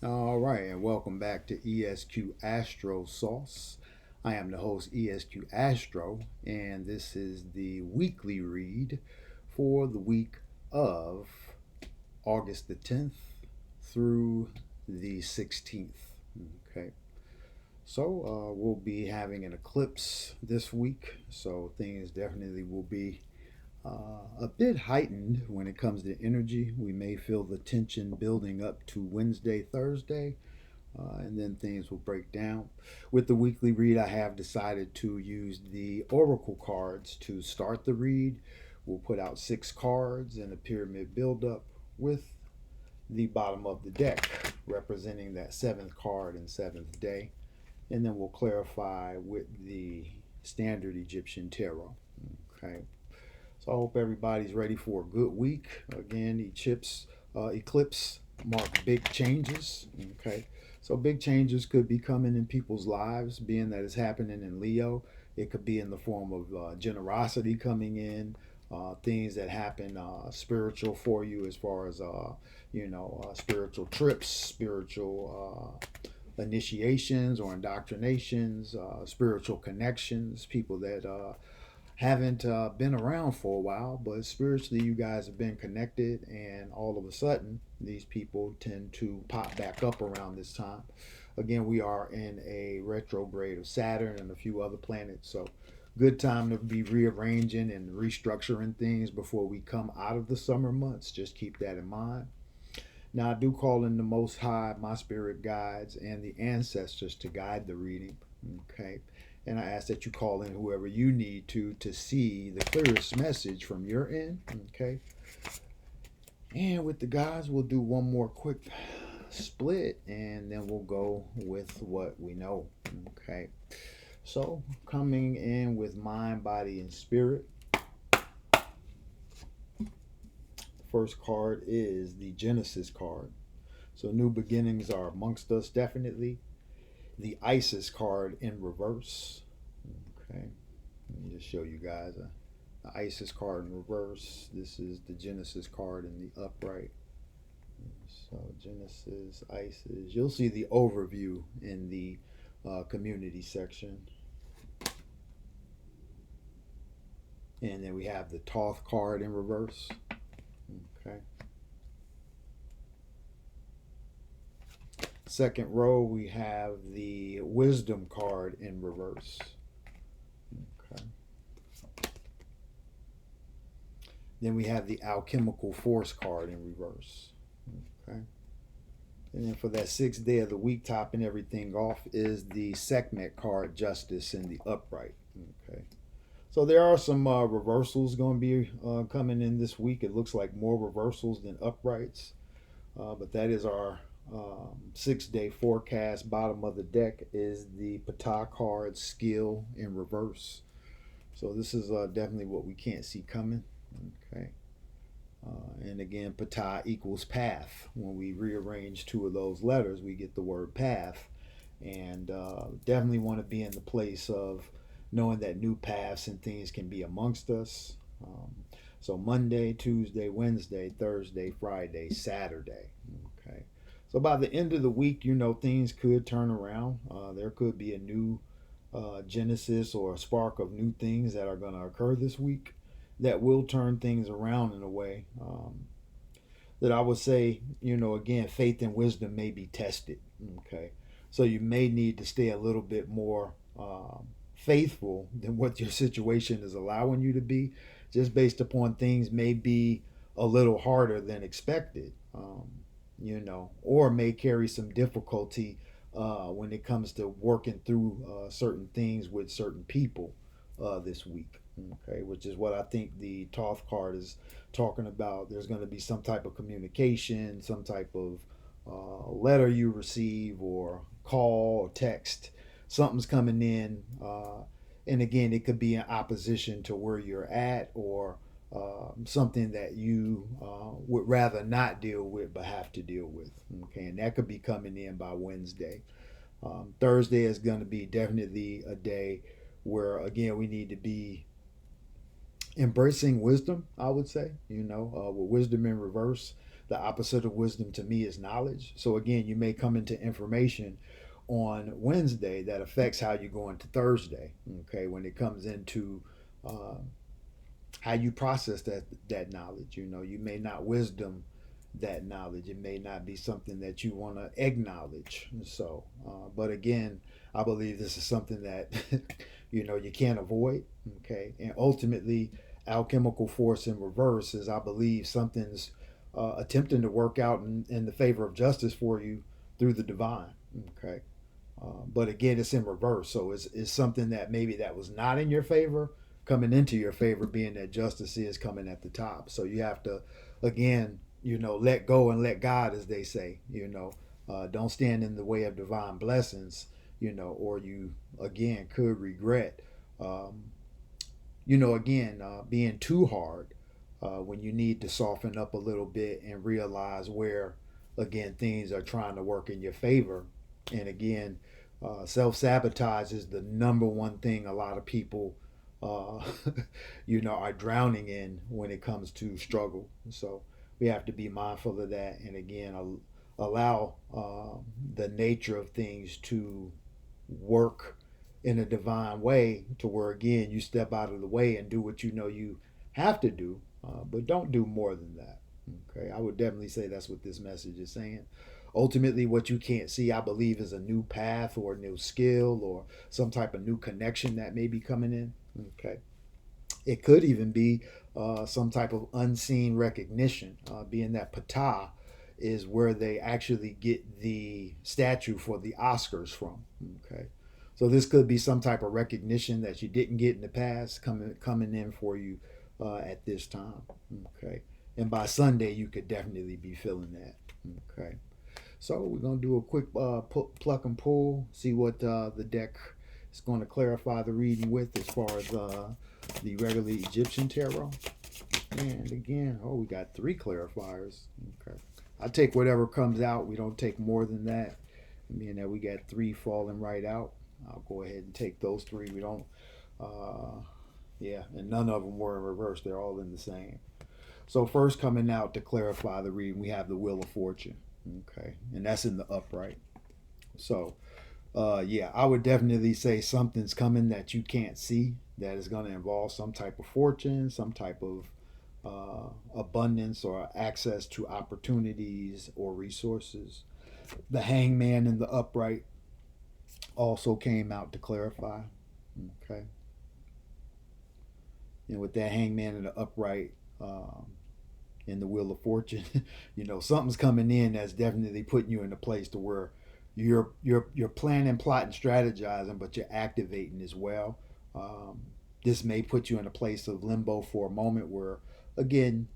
All right, and welcome back to ESQ-Astro Sauce. I am the host, ESQ-Astro, and this is the weekly read for the week of August the 10th through the 16th. Okay, so we'll be having an eclipse this week, so things definitely will be a bit heightened when it comes to energy. We may feel the tension building up to Wednesday, Thursday, and then things will break down. With the weekly read, I have decided to use the oracle cards to start the read. We'll put out 6 cards in a pyramid buildup with the bottom of the deck representing that seventh card and seventh day. And then we'll clarify with the standard Egyptian tarot. Okay. So I hope everybody's ready for a good week. Again, eclipse mark big changes. Okay, so big changes could be coming in people's lives, being that it's happening in Leo. It could be in the form of generosity coming in, things that happen spiritual for you, as far as spiritual trips, spiritual initiations or indoctrinations, spiritual connections, people that haven't been around for a while, but spiritually you guys have been connected, and all of a sudden these people tend to pop back up around this time. Again, we are in a retrograde of Saturn and a few other planets, so good time to be rearranging and restructuring things before we come out of the summer months. Just keep that in mind. Now, I do call in the Most High, my spirit guides, and the ancestors to guide the reading. Okay. And I ask that you call in whoever you need to see the clearest message from your end. Okay. And with the guys, we'll do one more quick split and then we'll go with what we know. Okay. So, coming in with mind, body, and spirit. First card is the Genesis card. So new beginnings are amongst us, definitely. The Isis card in reverse. Okay, let me just show you guys the Isis card in reverse. This is the Genesis card in the upright. So Genesis, Isis. You'll see the overview in the community section. And then we have the Thoth card in reverse. Okay. Second row, we have the Wisdom card in reverse. Okay. Then we have the Alchemical Force card in reverse. Okay. And then for that 6th day of the week, topping everything off, is the Sekhmet card, Justice, in the upright. Okay. So there are some reversals going to be coming in this week. It looks like more reversals than uprights. But that is our 6-day forecast. Bottom of the deck is the Ptah card, Skill, in reverse. So this is definitely what we can't see coming. Okay. And again, Ptah equals path. When we rearrange 2 of those letters, we get the word path. And definitely want to be in the place of knowing that new paths and things can be amongst us. So Monday, Tuesday, Wednesday, Thursday, Friday, Saturday. Okay. So by the end of the week, things could turn around. There could be a new genesis or a spark of new things that are going to occur this week that will turn things around in a way that I would say, again, faith and wisdom may be tested. Okay. So you may need to stay a little bit more faithful than what your situation is allowing you to be, just based upon things may be a little harder than expected, or may carry some difficulty when it comes to working through certain things with certain people this week. Okay, which is what I think the Thoth card is talking about. There's going to be some type of communication, some type of letter you receive or call or text. Something's coming in, and again, it could be in opposition to where you're at, or something that you would rather not deal with but have to deal with. Okay, and that could be coming in by Wednesday. Thursday is going to be definitely a day where, again, we need to be embracing wisdom, I would say, with wisdom in reverse. The opposite of wisdom to me is knowledge. So again, you may come into information on Wednesday that affects how you go into Thursday. Okay, when it comes into uh, how you process that knowledge. You may not wisdom that knowledge. It may not be something that you want to acknowledge. So, but again, I believe this is something that you can't avoid. Okay, and ultimately, alchemical force in reverse is, I believe, something's attempting to work out in the favor of justice for you through the divine. Okay, but again, it's in reverse. So it's something that maybe that was not in your favor coming into your favor, being that justice is coming at the top. So you have to, again, let go and let God, as they say. Don't stand in the way of divine blessings. Or you again could regret. Um, again, being too hard when you need to soften up a little bit and realize where, again, things are trying to work in your favor. And again, self sabotage is the number one thing a lot of people, uh, are drowning in when it comes to struggle. So we have to be mindful of that. And again, allow the nature of things to work in a divine way, to where again you step out of the way and do what you have to do, but don't do more than that. Okay, I would definitely say that's what this message is saying. Ultimately, what you can't see, I believe, is a new path or a new skill or some type of new connection that may be coming in. Okay, it could even be some type of unseen recognition, being that Ptah is where they actually get the statue for the Oscars from. Okay, so this could be some type of recognition that you didn't get in the past coming in for you at this time. Okay, and by Sunday you could definitely be feeling that. Okay, so we're gonna do a quick pluck and pull, see what the deck is going to clarify the reading with as far as the regular Egyptian tarot. And again, we got three clarifiers. Okay, I take whatever comes out. We don't take more than that. Meaning that we got three falling right out. I'll go ahead and take those three. We don't, yeah, and none of them were in reverse. They're all in the same. So first coming out to clarify the reading, we have the Wheel of Fortune. Okay, and that's in the upright. So, yeah, I would definitely say something's coming that you can't see that is going to involve some type of fortune, some type of abundance or access to opportunities or resources. The Hangman in the upright also came out to clarify. Okay, and with that Hangman in the upright, in the Wheel of Fortune, something's coming in that's definitely putting you in a place to where you're planning, plotting, strategizing, but you're activating as well. Um, this may put you in a place of limbo for a moment where, again,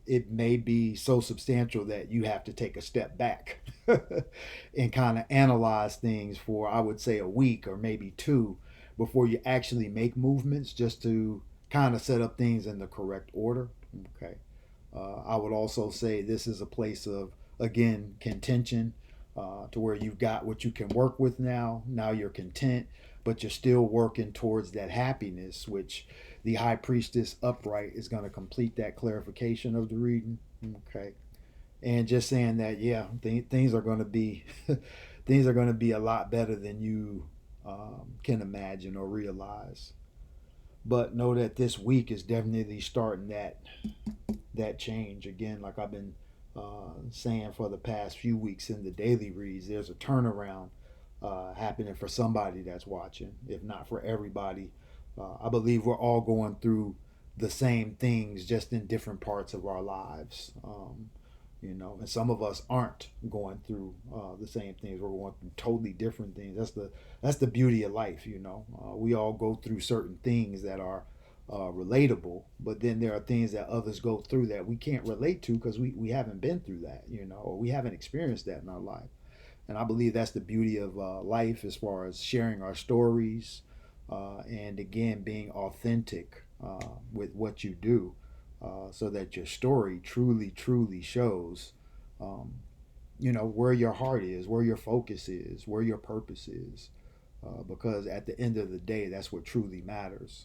it may be so substantial that you have to take a step back and kind of analyze things for, I would say, a week or maybe two before you actually make movements, just to kind of set up things in the correct order. Okay. I would also say this is a place of, again, contention, to where you've got what you can work with now. Now you're content, but you're still working towards that happiness, which the High Priestess upright is going to complete that clarification of the reading. Okay. And just saying that, yeah, things are going to be things are going to be a lot better than you can imagine or realize. But know that this week is definitely starting that change again. Like I've been saying for the past few weeks in the daily reads, there's a turnaround happening for somebody that's watching, if not for everybody. I believe we're all going through the same things, just in different parts of our lives. And some of us aren't going through the same things. We're going through totally different things. That's the beauty of life. We all go through certain things that are relatable, but then there are things that others go through that we can't relate to because we haven't been through that, or we haven't experienced that in our life. And I believe that's the beauty of life, as far as sharing our stories, and again being authentic with what you do, so that your story truly, truly shows, where your heart is, where your focus is, where your purpose is. Because at the end of the day, that's what truly matters.